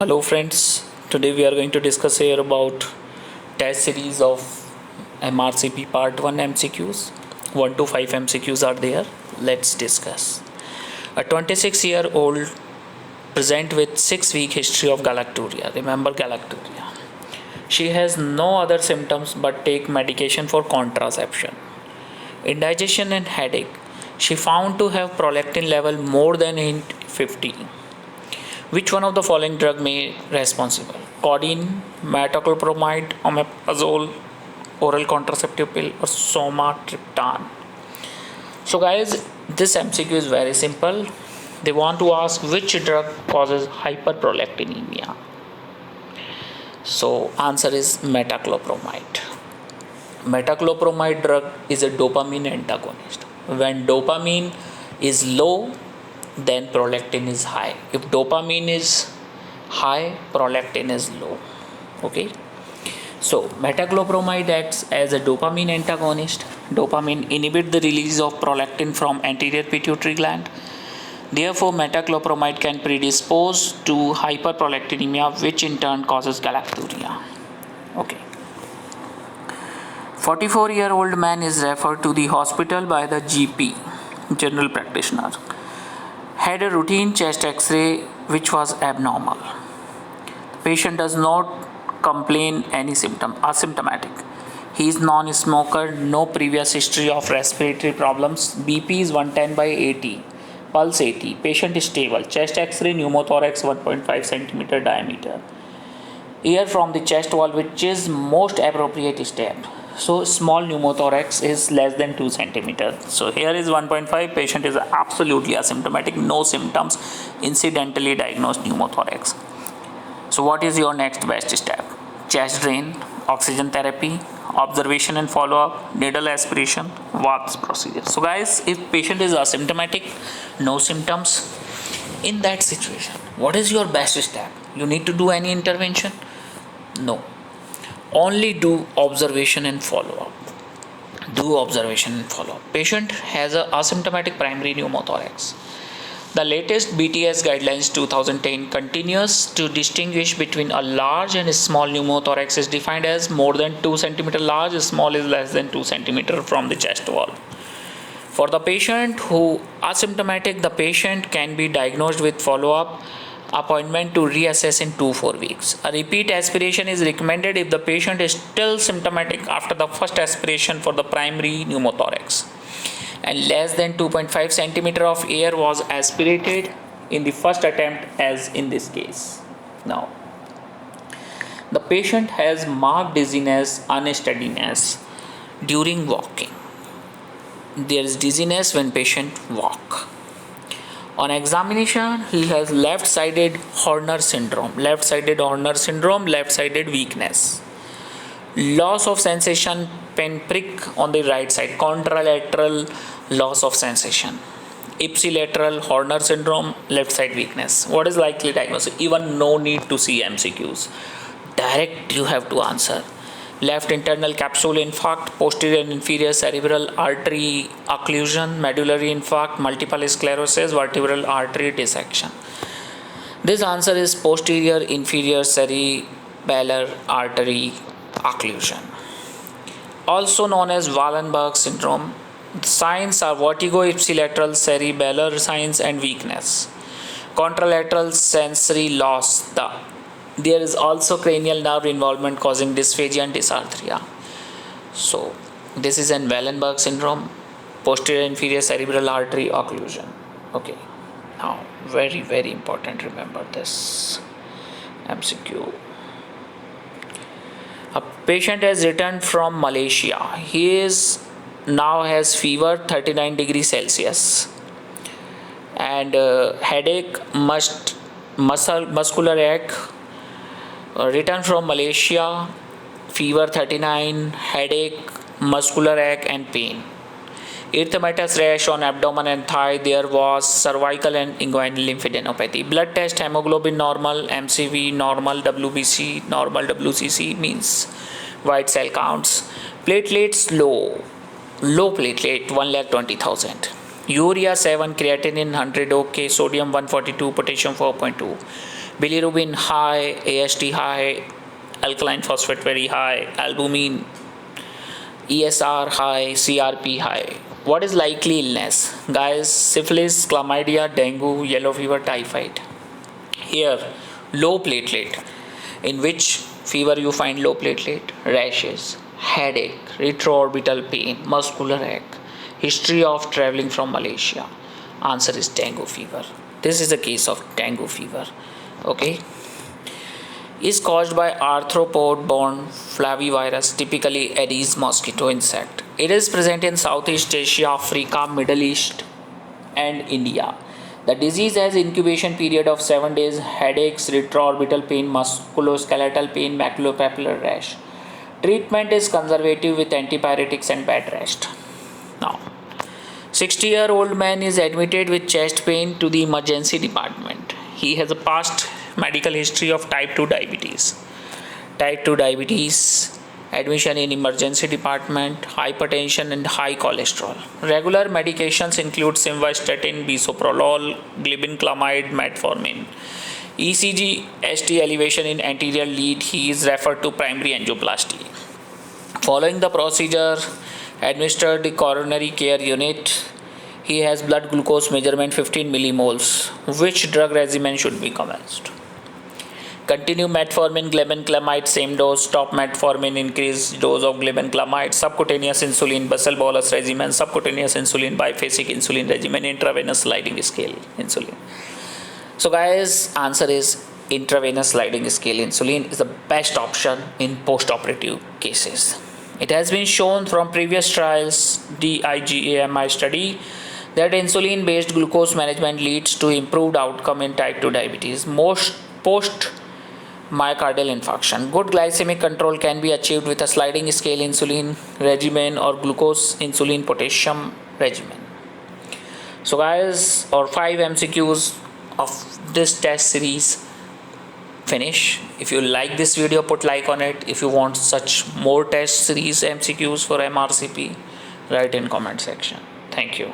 Hello friends, today we are going to discuss here about test series of MRCP part 1 MCQs. 1 to 5 MCQs are there. Let's discuss. A 26-year-old present with 6-week history of galacturia. Remember galacturia. She has no other symptoms but take medication for contraception. Indigestion and headache. She found to have prolactin level more than 50. Which one of the following drug may responsible? Codeine, metoclopramide, omeprazole, oral contraceptive pill, or somatriptan? So guys, this MCQ is very simple. They want to ask which drug causes hyperprolactinemia. So answer is metoclopramide. Metoclopramide drug is a dopamine antagonist. When dopamine is low, then prolactin is high. If dopamine is high, prolactin is low. Okay. So metoclopramide acts as a dopamine antagonist. Dopamine inhibits the release of prolactin from anterior pituitary gland. Therefore, metoclopramide can predispose to hyperprolactinemia, which in turn causes galacturia. Okay. 44-year-old man is referred to the hospital by the GP, general practitioner. Had a routine chest x-ray which was abnormal. The patient does not complain any symptom, asymptomatic. He is non-smoker, no previous history of respiratory problems. BP is 110/80, pulse 80. Patient is stable. Chest x-ray, pneumothorax 1.5 cm diameter. Air from the chest wall, which is most appropriate step. So small pneumothorax is less than 2 cm. So here is 1.5. Patient is absolutely asymptomatic, no symptoms, incidentally diagnosed pneumothorax. So what is your next best step? Chest drain, oxygen therapy, observation and follow-up, needle aspiration, Watt's procedure. So guys, if patient is asymptomatic, no symptoms, in that situation, what is your best step? You need to do any intervention? No. Only do observation and follow-up. Do observation and follow-up. Patient has a asymptomatic primary pneumothorax. The latest BTS guidelines 2010 continues to distinguish between a large and a small pneumothorax is defined as more than 2 cm large, small is less than 2 cm from the chest wall. For the patient who asymptomatic, the patient can be diagnosed with follow-up appointment to reassess in 2-4 weeks. A repeat aspiration is recommended if the patient is still symptomatic after the first aspiration for the primary pneumothorax and less than 2.5 cm of air was aspirated in the first attempt, as in this case. Now, the patient has marked dizziness, unsteadiness during walking. There is dizziness when patient walk. On examination, he has left-sided Horner syndrome, left-sided weakness. Loss of sensation, pinprick on the right side, contralateral loss of sensation. Ipsilateral Horner syndrome, left side weakness. What is likely diagnosis? Even no need to see MCQs. Direct you have to answer. Left internal capsule infarct, posterior and inferior cerebral artery occlusion, medullary infarct, multiple sclerosis, vertebral artery dissection. This answer is posterior inferior cerebellar artery occlusion. Also known as Wallenberg syndrome. The signs are vertigo, ipsilateral cerebellar signs, and weakness. Contralateral sensory loss. There is also cranial nerve involvement causing dysphagia and dysarthria. So this is an Wallenberg syndrome, posterior inferior cerebral artery occlusion. Okay, now very important, remember this MCQ. A patient has returned from Malaysia. He now has fever 39 degrees Celsius and headache, muscular ache. Return from Malaysia, fever 39, headache, muscular ache and pain. Erythematous rash on abdomen and thigh. There was cervical and inguinal lymphadenopathy. Blood test, hemoglobin normal, MCV normal, WBC normal, WCC means white cell counts. Platelets low platelet 1,20,000. Urea 7, creatinine 100, okay, sodium 142, potassium 4.2. Bilirubin high, AST high, alkaline phosphate very high, albumin, ESR high, CRP high. What is likely illness? Guys, syphilis, chlamydia, dengue, yellow fever, typhoid. Here, low platelet. In which fever you find low platelet? Rashes, headache, retroorbital pain, muscular ache, history of traveling from Malaysia. Answer is dengue fever. This is the case of dengue fever. Okay. Is caused by arthropod-borne flavivirus, typically Aedes mosquito insect. It is present in Southeast Asia, Africa, Middle East, and India. The disease has incubation period of 7 days, headaches, retroorbital pain, musculoskeletal pain, maculopapular rash. Treatment is conservative with antipyretics and bed rest. Now, 60-year-old man is admitted with chest pain to the emergency department. He has a past medical history of type 2 diabetes. Type 2 diabetes, admission in emergency department, hypertension and high cholesterol. Regular medications include simvastatin, bisoprolol, glibenclamide, metformin. ECG ST elevation in anterior lead, he is referred to primary angioplasty. Following the procedure, administered the coronary care unit. He has blood glucose measurement 15 millimoles. Which drug regimen should be commenced? Continue metformin, glibenclamide, same dose. Stop metformin, increase dose of glibenclamide. Subcutaneous insulin, basal bolus regimen. Subcutaneous insulin, biphasic insulin regimen. Intravenous sliding scale insulin. So guys, answer is intravenous sliding scale insulin is the best option in post-operative cases. It has been shown from previous trials, DIGAMI study, that insulin-based glucose management leads to improved outcome in type 2 diabetes. Most post myocardial infarction. Good glycemic control can be achieved with a sliding scale insulin regimen or glucose insulin potassium regimen. So guys, our 5 MCQs of this test series finish. If you like this video, put like on it. If you want such more test series MCQs for MRCP, write in comment section. Thank you.